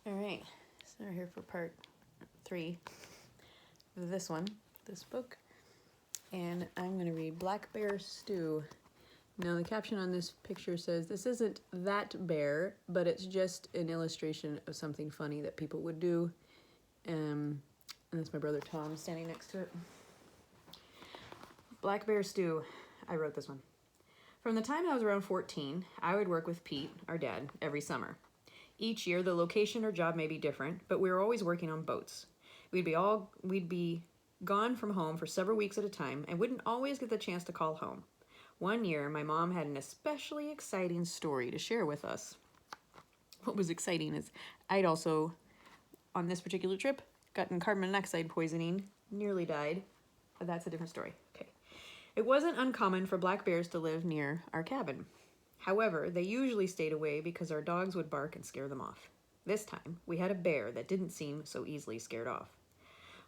All right, so we're here for part 3 of this book, and I'm going to read Black Bear Stew. Now, the caption on this picture says, "This isn't that bear, but it's just an illustration of something funny that people would do." And that's my brother Tom standing next to it. Black Bear Stew. I wrote this one. From the time I was around 14, I would work with Pete, our dad, every summer. Each year, the location or job may be different, but we were always working on boats. We'd be gone from home for several weeks at a time and wouldn't always get the chance to call home. One year, my mom had an especially exciting story to share with us. What was exciting is I'd also, on this particular trip, gotten carbon monoxide poisoning, nearly died, but that's a different story. Okay. It wasn't uncommon for black bears to live near our cabin. However, they usually stayed away because our dogs would bark and scare them off. This time, we had a bear that didn't seem so easily scared off.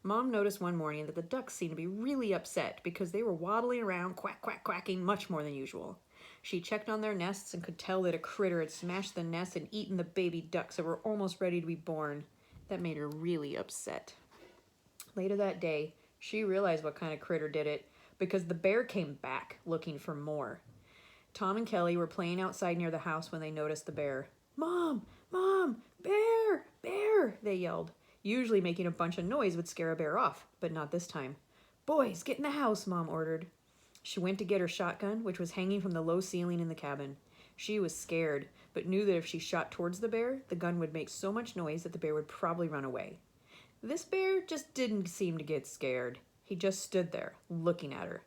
Mom noticed one morning that the ducks seemed to be really upset because they were waddling around, quack, quack, quacking much more than usual. She checked on their nests and could tell that a critter had smashed the nest and eaten the baby ducks that were almost ready to be born. That made her really upset. Later that day, she realized what kind of critter did it because the bear came back looking for more. Tom and Kelly were playing outside near the house when they noticed the bear. "Mom! Mom! Bear! Bear!" they yelled. Usually making a bunch of noise would scare a bear off, but not this time. "Boys, get in the house," Mom ordered. She went to get her shotgun, which was hanging from the low ceiling in the cabin. She was scared, but knew that if she shot towards the bear, the gun would make so much noise that the bear would probably run away. This bear just didn't seem to get scared. He just stood there, looking at her.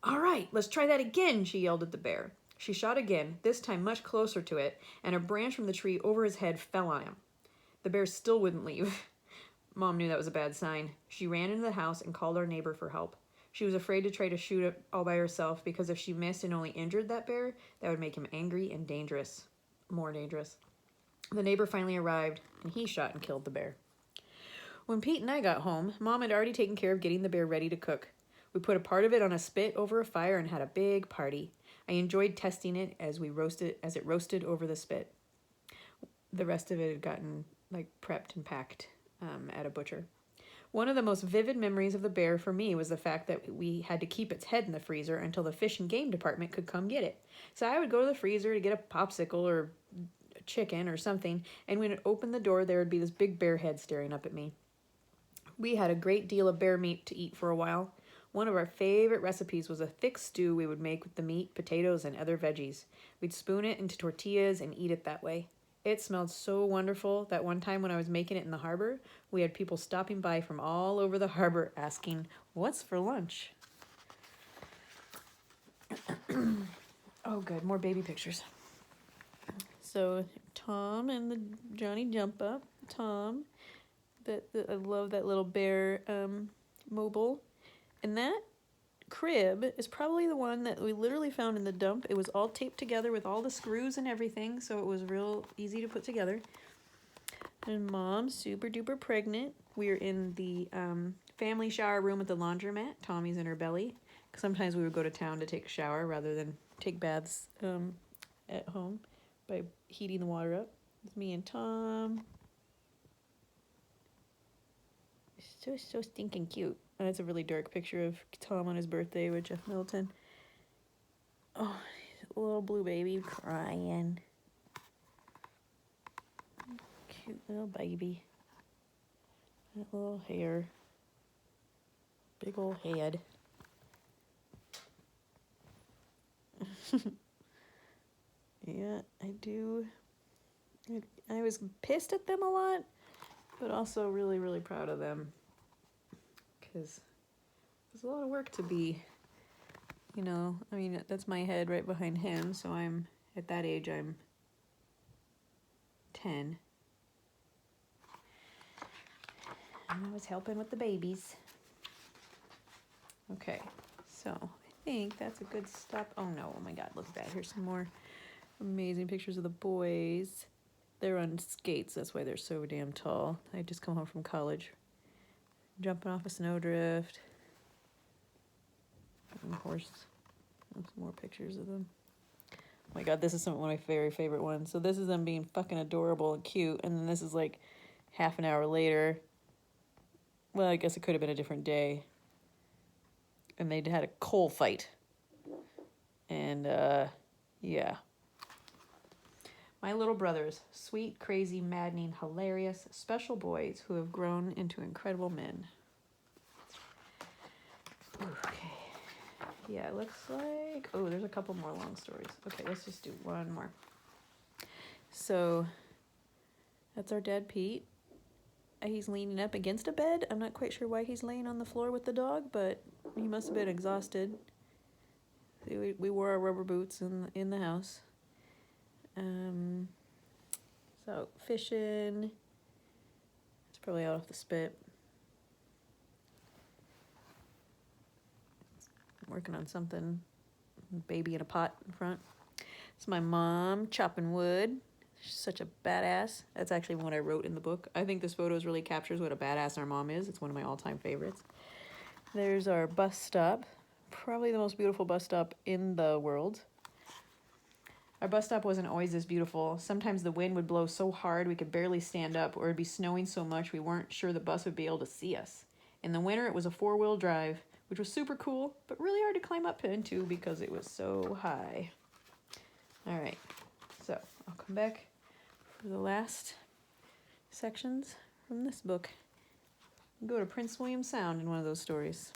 "All right, let's try that again," she yelled at the bear. She shot again, this time much closer to it, and a branch from the tree over his head fell on him. The bear still wouldn't leave. Mom knew that was a bad sign. She ran into the house and called our neighbor for help. She was afraid to try to shoot it all by herself because if she missed and only injured that bear, that would make him angry and dangerous. More dangerous. The neighbor finally arrived, and he shot and killed the bear. When Pete and I got home, Mom had already taken care of getting the bear ready to cook. We put a part of it on a spit over a fire and had a big party. I enjoyed testing it as it roasted over the spit. The rest of it had gotten prepped and packed at a butcher. One of the most vivid memories of the bear for me was the fact that we had to keep its head in the freezer until the fish and game department could come get it. So I would go to the freezer to get a popsicle or a chicken or something, and when it opened the door, there would be this big bear head staring up at me. We had a great deal of bear meat to eat for a while. One of our favorite recipes was a thick stew we would make with the meat, potatoes, and other veggies. We'd spoon it into tortillas and eat it that way. It smelled so wonderful that one time when I was making it in the harbor, we had people stopping by from all over the harbor asking, "What's for lunch?" Oh, good. More baby pictures. So Tom and the Johnny Jump Up. Tom, I love that little bear mobile. And that crib is probably the one that we literally found in the dump. It was all taped together with all the screws and everything, so it was real easy to put together. And Mom's super duper pregnant. We're in the family shower room with the laundromat. Tommy's in her belly. Sometimes we would go to town to take a shower rather than take baths at home by heating the water up. It's me and Tom. So stinking cute. And it's a really dark picture of Tom on his birthday with Jeff Middleton. Oh, little blue baby crying. Cute little baby. That little hair. Big old head. Yeah, I do. I was pissed at them a lot, but also really, really proud of them. Because there's a lot of work to be, that's my head right behind him, so at that age, I'm 10. And I was helping with the babies. Okay, so I think that's a good stop. Oh no, oh my God, look at that. Here's some more amazing pictures of the boys. They're on skates, that's why they're so damn tall. I just come home from college. Jumping off a snowdrift. And of course, some more pictures of them. Oh my God, this is one of my very favorite ones. So this is them being fucking adorable and cute, and then this is half an hour later, well, I guess it could have been a different day, and they'd had a coal fight. And, yeah. My little brothers, sweet, crazy, maddening, hilarious, special boys who have grown into incredible men. Okay. Yeah, it looks like... Oh, there's a couple more long stories. Okay, let's just do one more. So, that's our dad, Pete. He's leaning up against a bed. I'm not quite sure why he's laying on the floor with the dog, but he must have been exhausted. We wore our rubber boots in the house. So, fishing. It's probably out off the spit. Working on something. Baby in a pot in front. It's my mom chopping wood. She's such a badass. That's actually what I wrote in the book. I think this photo really captures what a badass our mom is. It's one of my all-time favorites. There's our bus stop. Probably the most beautiful bus stop in the world. Our bus stop wasn't always this beautiful. Sometimes the wind would blow so hard we could barely stand up, or it'd be snowing so much we weren't sure the bus would be able to see us. In the winter, it was a 4-wheel drive, which was super cool, but really hard to climb up into because it was so high. All right, so I'll come back for the last sections from this book. Go to Prince William Sound in one of those stories.